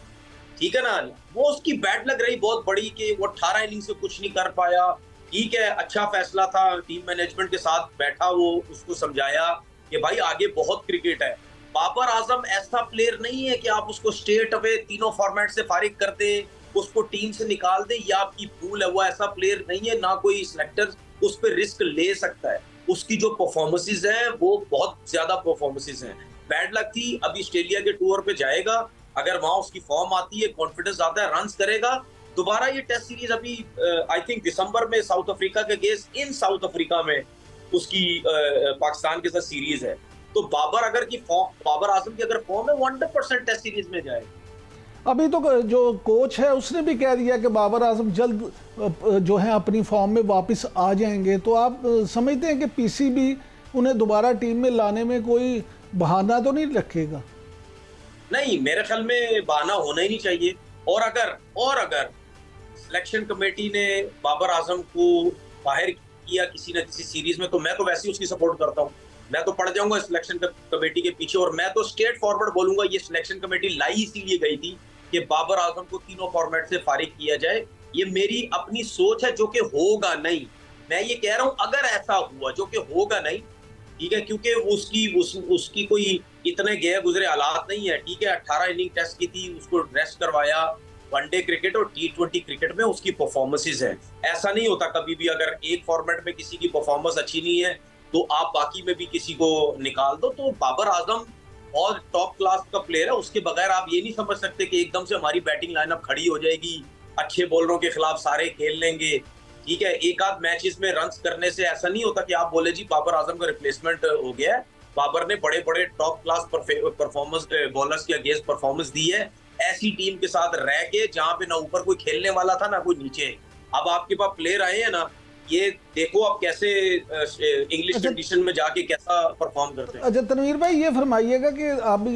ठीक है ना। वो उसकी बैड लग रही बहुत बड़ी कि वो 18 इनिंग से कुछ नहीं कर पाया, ठीक है, अच्छा फैसला था, टीम मैनेजमेंट के साथ बैठा, वो उसको समझाया कि भाई आगे बहुत क्रिकेट है। बाबर आजम ऐसा प्लेयर नहीं है कि आप उसको स्टेट अवे तीनों फॉर्मेट से फारिग कर दे, उसको टीम से निकाल दे, ये आपकी भूल है। वो ऐसा प्लेयर नहीं है, ना कोई सिलेक्टर उस पर रिस्क ले सकता है। उसकी जो परफॉर्मेंसेज हैं वो बहुत ज्यादा परफॉर्मेंसेज हैं। बैड लक थी, अभी ऑस्ट्रेलिया के टूर पे जाएगा, अगर वहां उसकी फॉर्म आती है, कॉन्फिडेंस आता है, रन्स करेगा, दोबारा ये टेस्ट सीरीज अभी आई थिंक दिसंबर में साउथ अफ्रीका के अगेंस्ट इन साउथ अफ्रीका में उसकी पाकिस्तान के साथ सीरीज है। तो बाबर अगर की फॉर्म, बाबर आजम की अगर फॉर्म है, 100% टेस्ट सीरीज में जाएगा। अभी तो जो कोच है उसने भी कह दिया कि बाबर आजम जल्द जो है अपनी फॉर्म में वापस आ जाएंगे। तो आप समझते हैं कि पीसीबी उन्हें दोबारा टीम में लाने में कोई बहाना तो नहीं रखेगा? नहीं, मेरे ख्याल में बहाना होना ही नहीं चाहिए। और अगर सिलेक्शन कमेटी ने बाबर आजम को बाहर किया किसी न किसी सीरीज में, तो मैं तो वैसे ही उसकी सपोर्ट करता हूँ। मैं तो पड़ जाऊंगा सिलेक्शन कमेटी के पीछे, और मैं तो स्ट्रेट फॉरवर्ड बोलूंगा, ये सिलेक्शन कमेटी लाई इसीलिए गई थी कि बाबर आजम को तीनों फॉर्मेट से फारिग किया जाए। ये मेरी अपनी सोच है, जो कि होगा नहीं। मैं ये कह रहा हूं अगर ऐसा हुआ, जो कि होगा नहीं, ठीक है, क्योंकि उसकी कोई इतने गए गुजरे हालात नहीं है, ठीक है। 18 इनिंग टेस्ट की थी, उसको रेस्ट करवाया। वनडे क्रिकेट और T20 क्रिकेट में उसकी परफॉर्मेंसेज है। ऐसा नहीं होता कभी भी, अगर एक फॉर्मेट में किसी की परफॉर्मेंस अच्छी नहीं है तो आप बाकी में भी किसी को निकाल दो। तो बाबर आजम और टॉप क्लास का प्लेयर है, उसके बगैर आप ये नहीं समझ सकते कि एकदम से हमारी बैटिंग लाइनअप खड़ी हो जाएगी, अच्छे बॉलरों के खिलाफ सारे खेल लेंगे, ठीक है। एक आध मैचेस में रन्स करने से ऐसा नहीं होता कि आप बोले जी बाबर आजम का रिप्लेसमेंट हो गया है। बाबर ने बड़े बड़े टॉप क्लास परफॉर्मेंस बॉलर्स की अगेंस्ट परफॉर्मेंस दी है, ऐसी टीम के साथ रह के जहां पे ना ऊपर कोई खेलने वाला था ना कोई नीचे। अब आपके पास प्लेयर आए हैं ना, ये देखो आप कैसे इंग्लिश कंडीशन में जाके कैसा परफॉर्म करते हैं। अच्छा तनवीर भाई, ये फरमाइएगा कि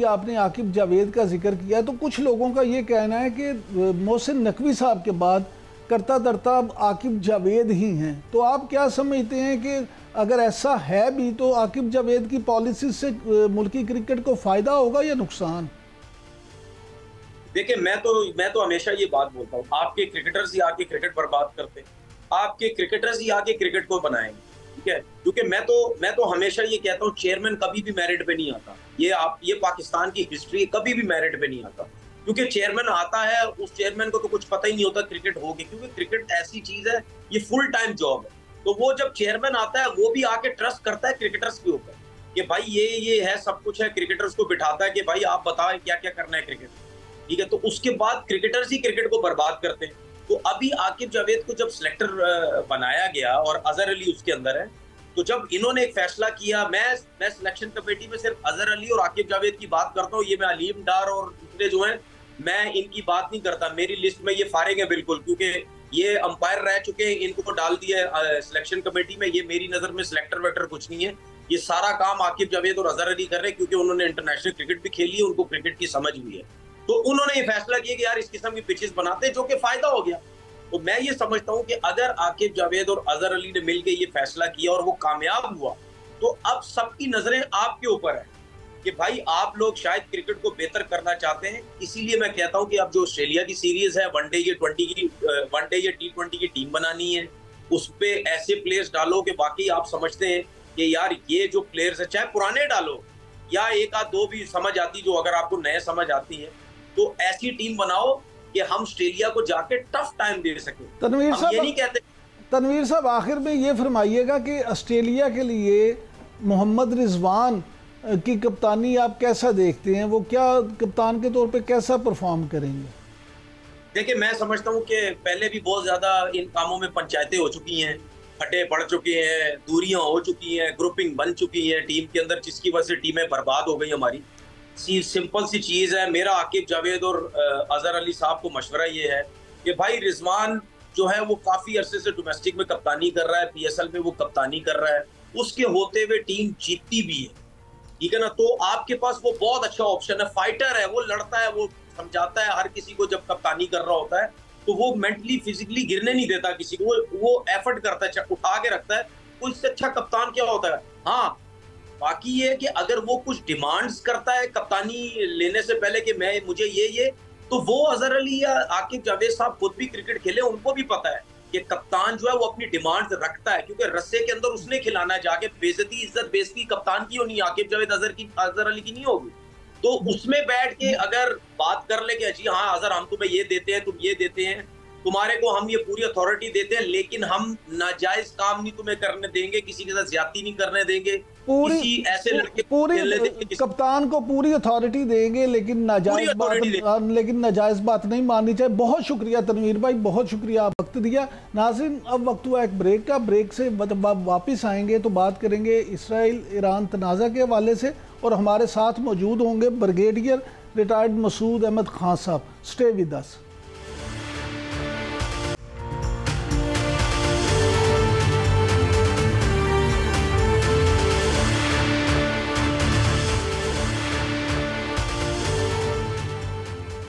आपने आकिब जावेद का जिक्र किया, तो कुछ लोगों का ये कहना है कि मोहसिन नकवी साहब के बाद करता धरता अब आकिब जावेद ही हैं। तो आप क्या समझते हैं कि अगर ऐसा है भी तो आकिब जावेद की पॉलिसी से मुल्की क्रिकेट को फायदा होगा या नुकसान? देखिए, मैं तो हमेशा ये बात बोलता हूँ, आपके क्रिकेटर्स ही आके क्रिकेट बर्बाद करते हैं, आपके क्रिकेटर्स ही आके क्रिकेट को बनाएंगे, ठीक है। क्योंकि मैं तो हमेशा ये कहता हूँ, चेयरमैन कभी भी मेरिट पे नहीं आता। ये पाकिस्तान की हिस्ट्री कभी भी मेरिट पे नहीं आता, क्योंकि चेयरमैन आता है, उस चेयरमैन को तो कुछ पता ही नहीं होता क्रिकेट होगी, क्योंकि क्रिकेट ऐसी चीज है, ये फुल टाइम जॉब है। तो वो जब चेयरमैन आता है, वो भी आके ट्रस्ट करता है क्रिकेटर्स के ऊपर कि भाई ये है, सब कुछ है। क्रिकेटर्स को बिठाता है कि भाई आप बताएं क्या क्या करना है क्रिकेट, ठीक है। तो उसके बाद क्रिकेटर्स ही क्रिकेट को बर्बाद करते हैं। तो अभी आकिब जावेद को जब सिलेक्टर बनाया गया और अजहर अली उसके अंदर है, तो जब इन्होंने एक फैसला किया, मैं सिलेक्शन कमेटी में सिर्फ अजहर अली और आकिब जावेद की बात करता हूँ, ये मैं अलीम डार और दूसरे जो हैं मैं इनकी बात नहीं करता। मेरी लिस्ट में ये फारिग है बिल्कुल, क्योंकि ये अंपायर रह चुके हैं, इनको डाल दिया सिलेक्शन कमेटी में। ये मेरी नजर में सिलेक्टर वेक्टर कुछ नहीं है, ये सारा काम आकिब जावेद और अजहर अली कर रहे हैं, क्योंकि उन्होंने इंटरनेशनल क्रिकेट भी खेली है, उनको क्रिकेट की समझ भी है। तो उन्होंने ये फैसला किया कि यार इस किस्म की पिचेस बनाते हैं, जो कि फायदा हो गया। तो मैं ये समझता हूं कि अगर आकिब जावेद और अजहर अली ने मिलकर ये फैसला किया और वो कामयाब हुआ, तो अब सबकी नजरें आपके ऊपर है कि भाई आप लोग शायद क्रिकेट को बेहतर करना चाहते हैं। इसीलिए मैं कहता हूं कि अब जो ऑस्ट्रेलिया की सीरीज है, वनडे या T20 की टीम बनानी है, उस पे ऐसे प्लेयर्स डालो कि बाकी आप समझते हैं कि यार ये जो प्लेयर्स है, चाहे पुराने डालो या एक आध दो भी समझ आती, जो अगर आपको नए समझ आती है, तो ऐसी टीम बनाओ कि हम ऑस्ट्रेलिया को जाके टफ टाइम दे सकें। तनवीर साहब आखिर में ये फरमाइएगा कि ऑस्ट्रेलिया के लिए मोहम्मद रिजवान की कप्तानी आप कैसा देखते हैं? वो क्या कप्तान के तौर पे कैसा परफॉर्म करेंगे? देखिए, मैं समझता हूँ कि पहले भी बहुत ज्यादा इन कामों में पंचायतें हो चुकी हैं, फटे पड़ चुके हैं, दूरियां हो चुकी हैं, ग्रुपिंग बन चुकी है टीम के अंदर, जिसकी वजह से टीमें बर्बाद हो गई हमारी। सिंपल सी चीज है, मेरा आकिब जावेद और अजहर अली साहब को मशवरा ये है कि भाई रिजवान जो है वो काफी अरसे से डोमेस्टिक में कप्तानी कर रहा है, PSL में वो कप्तानी कर रहा है, उसके होते हुए टीम जीतती भी है, ठीक है ना। तो आपके पास वो बहुत अच्छा ऑप्शन है, फाइटर है, वो लड़ता है, वो समझाता है हर किसी को, जब कप्तानी कर रहा होता है तो वो मेंटली फिजिकली गिरने नहीं देता किसी को, वो एफर्ट करता है, उठा के रखता है। कोई इससे अच्छा कप्तान क्या होता है। हाँ, बाकी ये कि अगर वो कुछ डिमांड्स करता है कप्तानी लेने से पहले कि मुझे ये, तो वो अजहर अली या आकिब जावेद साहब खुद भी क्रिकेट खेले, उनको भी पता है कि कप्तान जो है वो अपनी डिमांड्स रखता है, क्योंकि रस्से के अंदर उसने खिलाना है जाके। बेइज्जती इज्जत बेइज्जती कप्तान की होनी, आकिब जावेद अजहर अली की नहीं होगी। तो उसमें बैठ के अगर बात कर ले कि जी हाँ अजहर हम तुम्हें ये देते हैं, तुम ये देते हैं, तुम्हारे को हम ये पूरी अथॉरिटी देते हैं, लेकिन हम नाजायज काम नहीं तुम्हें करने देंगे, किसी के साथ ज्यादती नहीं करने देंगे, किसी ऐसे लड़के पूरी कप्तान को पूरी अथॉरिटी देंगे, लेकिन नाजायज बात नहीं माननी चाहिए। बहुत शुक्रिया तनवीर भाई, बहुत शुक्रिया, आप वक्त दिया। नाज़रीन, अब वक्त हुआ एक ब्रेक का। ब्रेक से वापस आएंगे तो बात करेंगे इसराइल ईरान तनाज़ा के हवाले से, और हमारे साथ मौजूद होंगे ब्रिगेडियर रिटायर्ड मसूद अहमद खान साहब। Stay with us.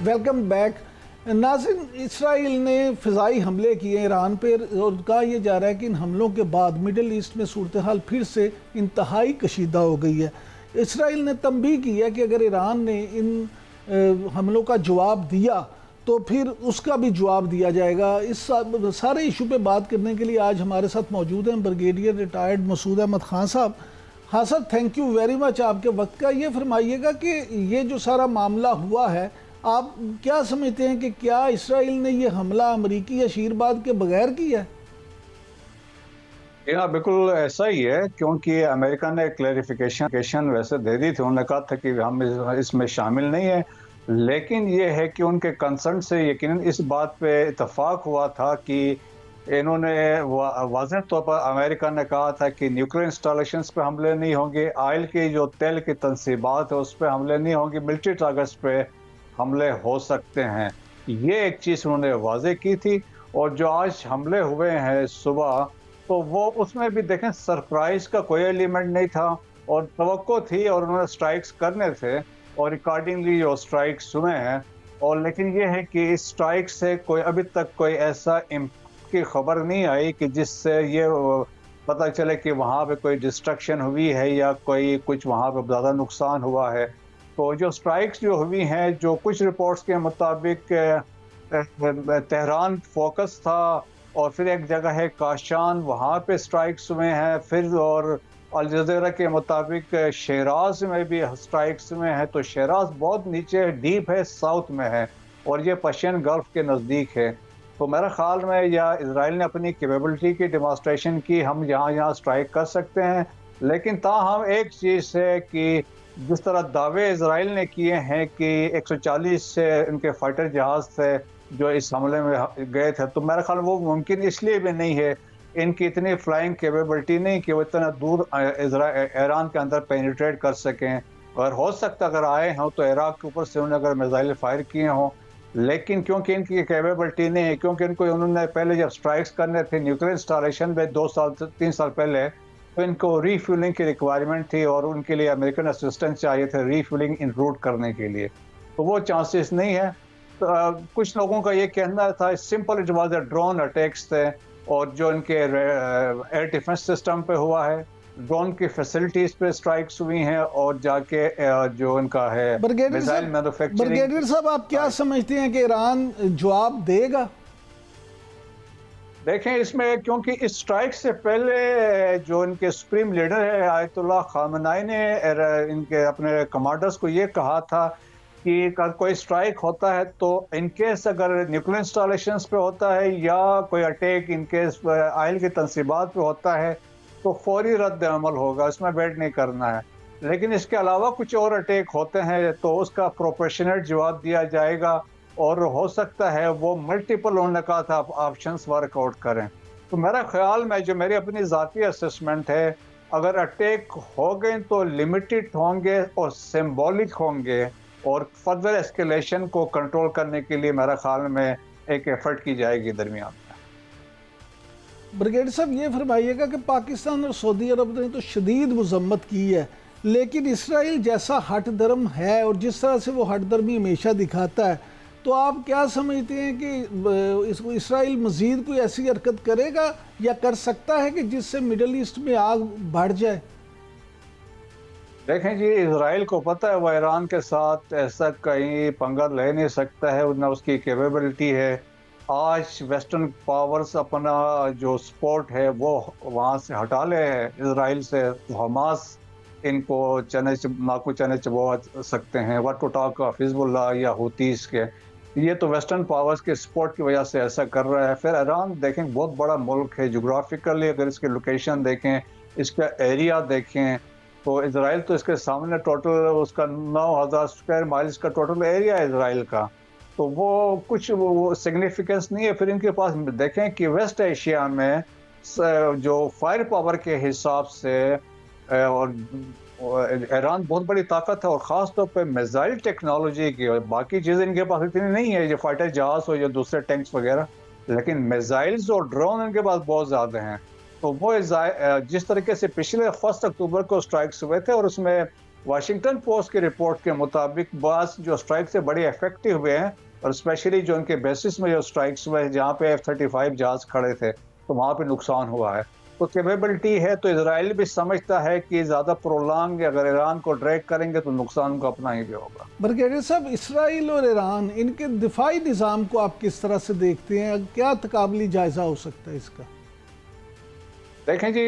Welcome back. नाज़रीन, इसराइल ने फ़िज़ाई हमले किए ईरान पर, और कहा यह जा रहा है कि इन हमलों के बाद मिडिल ईस्ट में सूरत हाल फिर से इंतहाई कशीदा हो गई है। इसराइल ने तंबीह की है कि अगर ईरान ने इन हमलों का जवाब दिया तो फिर उसका भी जवाब दिया जाएगा। इस सारे इशू पे बात करने के लिए आज हमारे साथ मौजूद हैं ब्रिगेडियर रिटायर्ड मसूद अहमद खान साहब। हाँ sir, thank you very much आपके वक्त का। ये फरमाइएगा कि ये जो सारा मामला हुआ है, आप क्या समझते हैं कि क्या इसराइल ने ये हमला अमरीकी आशीर्वाद के बगैर किया है? हाँ, बिल्कुल ऐसा ही है, क्योंकि अमेरिका ने क्लैरिफिकेशन वैसे दे दी थी। उन्होंने कहा था कि हम इसमें शामिल नहीं है, लेकिन ये है कि उनके कंसर्न से यकीनन इस बात पे इत्तेफाक हुआ था कि इन्होंने वाज़ेह तौर पर अमेरिका ने कहा था कि न्यूक्लियर इंस्टॉलेशंस पे हमले नहीं होंगे, ऑयल की जो तेल की तनसीबात है उस पर हमले नहीं होंगे, मिलिट्री टारगेट्स पे हमले हो सकते हैं। ये एक चीज़ उन्होंने वाज़ेह की थी। और जो आज हमले हुए हैं सुबह, तो वो उसमें भी देखें सरप्राइज़ का कोई एलिमेंट नहीं था, और तवक्को थी, और उन्होंने स्ट्राइक्स करने थे, और अकॉर्डिंगली जो स्ट्राइक्स हुए हैं। और लेकिन ये है कि इस स्ट्राइक से कोई अभी तक कोई ऐसा की खबर नहीं आई कि जिससे ये पता चले कि वहाँ पे कोई डिस्ट्रक्शन हुई है या कोई कुछ वहाँ पे ज़्यादा नुकसान हुआ है। तो जो स्ट्राइक्स जो हुई हैं, जो कुछ रिपोर्ट्स के मुताबिक तेहरान फोकस था, और फिर एक जगह है काशान, वहाँ पे स्ट्राइक्स हुए हैं, फिर और अल जज़ीरा के मुताबिक शिराज में भी स्ट्राइक्स में है। तो शिराज बहुत नीचे डीप है, साउथ में है, और ये पर्शियन गल्फ के नज़दीक है। तो मेरे ख्याल में या इजराइल ने अपनी कैपेबिलिटी की डिमॉन्स्ट्रेशन की, हम यहाँ स्ट्राइक कर सकते हैं। लेकिन ताहम एक चीज़ है कि जिस तरह दावे इजराइल ने किए हैं कि 140 से इनके फाइटर जहाज़ थे जो इस हमले में गए थे, तो मेरा ख्याल वो मुमकिन इसलिए भी नहीं है, इनकी इतनी फ्लाइंग कैपेबिलिटी नहीं कि वो इतना दूर ईरान के अंदर पेनिट्रेट कर सकें। और हो सकता अगर आए हों तो इराक के ऊपर से उन्होंने अगर मिसाइल फायर किए हों, लेकिन क्योंकि इनकी कैपेबिलिटी नहीं है, क्योंकि इनको उन्होंने पहले जब स्ट्राइक्स करने थे न्यूक्लियर इंस्टॉलेशन में 2 साल 3 साल पहले, तो इनको रीफ्यूलिंग की रिक्वायरमेंट थी, और उनके लिए अमेरिकन असिस्टेंस चाहिए थे रीफ्यूलिंग इन रूट करने के लिए। तो वो चांसेस नहीं है। तो कुछ लोगों का ये कहना था simple it was drone attacks थे, और जो इनके एयर डिफेंस सिस्टम पे हुआ है, ड्रोन की फैसिलिटीज पे स्ट्राइक्स हुई हैं, और जाके जो इनका है मिसाइल मैन्युफैक्चरिंग। ब्रिगेडियर साहब, आप क्या समझते हैं कि ईरान जवाब देगा? देखें, इसमें क्योंकि इस स्ट्राइक से पहले जो इनके सुप्रीम लीडर है आयतुल्लाह खामनाई ने इनके अपने कमांडर्स को ये कहा था कि अगर कोई स्ट्राइक होता है तो इनकेस अगर न्यूक्लियर इंस्टॉलेशंस पे होता है या कोई अटैक इनकेस ऑयल की तनसीबात पे होता है तो फौरी रद्द अमल होगा, इसमें वेट नहीं करना है। लेकिन इसके अलावा कुछ और अटैक होते हैं तो उसका प्रोपोर्शनेट जवाब दिया जाएगा, और हो सकता है वो मल्टीपल उन्होंने कहा था ऑप्शंस वर्कआउट करें। तो मेरा ख्याल में जो मेरी अपनी ज़ाती असेसमेंट है, अगर अटैक हो गए तो लिमिटेड होंगे और सिंबॉलिक होंगे, और फर्दर एस्केलेशन को कंट्रोल करने के लिए मेरा ख्याल में एक एफर्ट की जाएगी दरमियान में। ब्रिगेडियर साहब, ये फरमाइएगा कि पाकिस्तान और सऊदी अरब ने तो शदीद मजम्मत की है, लेकिन इसराइल जैसा हट धर्म है और जिस तरह से वो हट धर्मी हमेशा दिखाता है, तो आप क्या समझते हैं कि इसको इसराइल मजीद कोई ऐसी हरकत करेगा या कर सकता है कि जिससे मिडल ईस्ट में आग बढ़ जाए? देखें जी, इसराइल को पता है वो ईरान के साथ ऐसा कहीं पंगा ले नहीं सकता है, ना उसकी कैपेबिलिटी है। आज वेस्टर्न पावर्स अपना जो सपोर्ट है वो वहाँ से हटा ले है इसराइल से, तो हमास इनको नाकू चने चबा सकते हैं, what to talk of Hezbollah या हुतीस के। ये तो वेस्टर्न पावर्स के सपोर्ट की वजह से ऐसा कर रहा है। फिर ईरान देखें बहुत बड़ा मुल्क है, जोग्राफिकली अगर इसकी लोकेशन देखें, इसका एरिया देखें, तो इसराइल तो इसके सामने टोटल उसका 9000 स्क्वायर माइल्स का टोटल एरिया है इसराइल का, तो वो कुछ वो सिग्निफिकेंस नहीं है। फिर इनके पास देखें कि वेस्ट एशिया में जो फायर पावर के हिसाब से और ईरान बहुत बड़ी ताकत है, और ख़ास तौर पे मिसाइल टेक्नोलॉजी की, और बाकी चीज़ें इनके पास इतनी नहीं है, जो फाइटर जहाज हो या दूसरे टैंक्स वगैरह, लेकिन मिसाइल्स और ड्रोन इनके पास बहुत ज़्यादा हैं। तो वो जिस तरीके से पिछले 1 अक्टूबर को स्ट्राइक्स हुए थे, और उसमें वाशिंगटन पोस्ट की रिपोर्ट के मुताबिक बास जो स्ट्राइक से बड़े इफेक्टिव हुए हैं, और स्पेशली जो उनके बेसिस में जो स्ट्राइक्स हुए जहाँ पे F-35 जहाज खड़े थे, तो वहाँ पे नुकसान हुआ है। तो कैपेबिलिटी है, तो इजराइल भी समझता है कि ज़्यादा प्रोलॉन्ग अगर ईरान को ड्रैग करेंगे तो नुकसान को अपना ही भी होगा। ब्रिगेडियर साहब, इसराइल और ईरान इनके दिफाई निज़ाम को आप किस तरह से देखते हैं? क्या तकाबली जायज़ा हो सकता है इसका? देखें जी,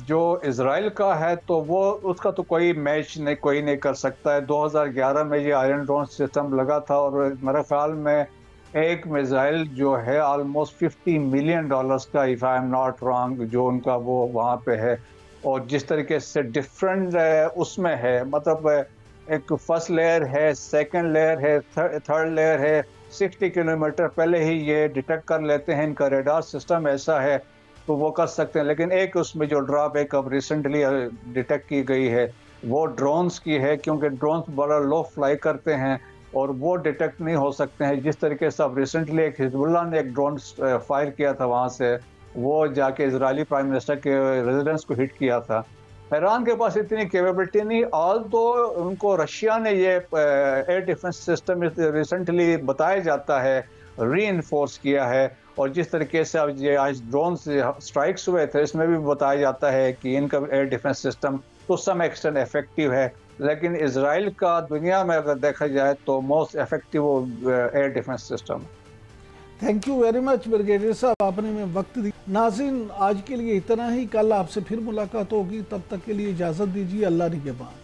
जो इसराइल का है तो वो उसका तो कोई मैच कोई नहीं कर सकता है। 2011 में ये आयरन डोम सिस्टम लगा था, और मेरे ख्याल में एक मिसाइल जो है ऑलमोस्ट $50 मिलियन का, if I am not wrong, जो उनका वो वहाँ पे है। और जिस तरीके से डिफरेंट उसमें है, मतलब एक फर्स्ट लेयर है, सेकंड लेयर है, थर्ड लेयर है, 60 किलोमीटर पहले ही ये डिटेक्ट कर लेते हैं, इनका रेडार सिस्टम ऐसा है, तो वो कर सकते हैं। लेकिन एक उसमें जो ड्रॉबैक अब रिसेंटली डिटेक्ट की गई है वो ड्रोन्स की है, क्योंकि ड्रोन्स बड़ा लो फ्लाई करते हैं और वो डिटेक्ट नहीं हो सकते हैं। जिस तरीके से अब रिसेंटली एक हिजबुल्लाह ने एक ड्रोन फायर किया था वहाँ से, वो जाके इजरायली प्राइम मिनिस्टर के रेजिडेंस को हिट किया था। ईरान के पास इतनी कैपेबिलिटी नहीं, ऑल तो उनको रशिया ने ये एयर डिफेंस सिस्टम रिसेंटली बताया जाता है री-इन्फोर्स किया है, और जिस तरीके से अब ये आज ड्रोन से स्ट्राइक्स हुए थे, इसमें भी बताया जाता है कि इनका एयर डिफेंस सिस्टम तो सम एक्सटेंट इफेक्टिव है। लेकिन इजराइल का दुनिया में अगर देखा जाए तो most effective air defence system. Thank you very much brigadier साहब, आपने में वक्त दी। नाज़रीन, आज के लिए इतना ही, कल आपसे फिर मुलाकात होगी, तब तक के लिए इजाज़त दीजिए। अल्लाह निगहबान।